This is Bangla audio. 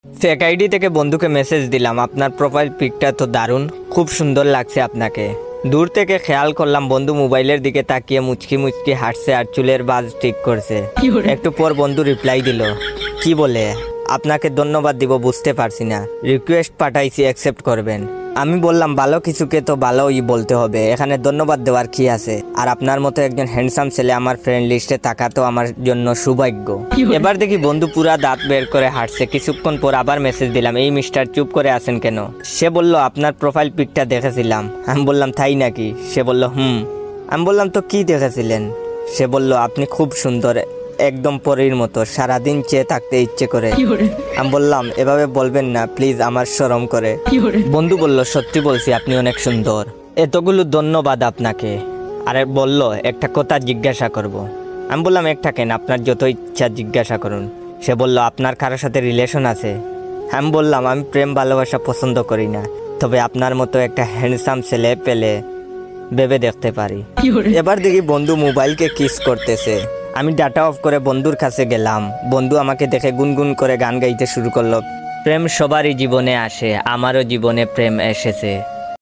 ফেক আইডি থেকে বন্ধুকে মেসেজ দিলাম, আপনার প্রোফাইল পিকটা তো দারুণ, খুব সুন্দর লাগছে আপনাকে। দূর থেকে খেয়াল করলাম বন্ধু মোবাইলের দিকে তাকিয়ে মুচকি মুচকি হাসছে আর চুলের বাজ ঠিক করছে। একটু পর বন্ধু রিপ্লাই দিল, কি বলে আপনাকে ধন্যবাদ দিব বুঝতে পারছি না, রিকোয়েস্ট পাঠাইছি অ্যাকসেপ্ট করবেন। আমি বললাম ভালো কিছুকে তো ভালোই বলতে হবে, এখানে ধন্যবাদ দেওয়ার কি আছে, আর আপনার মতো একজন হ্যান্ডসাম ছেলে আমার ফ্রেন্ড লিস্টে থাকা তো আমার জন্য সৌভাগ্য। এবার দেখি বন্ধু পুরা দাঁত বের করে হাঁটছে। কিছুক্ষণ পর আবার মেসেজ দিলাম, এই মিস্টার চুপ করে আছেন কেন? সে বলল আপনার প্রোফাইল পিকটা দেখেছিলাম। আমি বললাম তাই নাকি? সে বলল হুম। আমি বললাম তো কি দেখেছিলেন? সে বলল আপনি খুব সুন্দর, একদম পরীর মতো, সারাদিন চেয়ে থাকতে ইচ্ছে করে। আমি বললাম এভাবে বলবেন না প্লিজ, আমার শরম করে। বন্ধু বলল সত্যি বলছি, আপনি অনেক সুন্দর। এতগুলো ধন্যবাদ আপনাকে। আরে বলল একটা কথা জিজ্ঞাসা করব। আমি বললাম একটা কেন, আপনার যত ইচ্ছা জিজ্ঞাসা করুন। সে বলল আপনার কারোর সাথে রিলেশন আছে? আমি বললাম আমি প্রেম ভালোবাসা পছন্দ করি না, তবে আপনার মতো একটা হ্যান্ডসাম ছেলে পেলে ভেবে দেখতে পারি। এবার দেখি বন্ধু মোবাইলকে কিস করতেছে। আমি ডাটা অফ করে বন্ধুর কাছে গেলাম। বন্ধু আমাকে দেখে গুনগুন করে গান গাইতে শুরু করলো, প্রেম সবারই জীবনে আসে, আমারও জীবনে প্রেম এসেছে।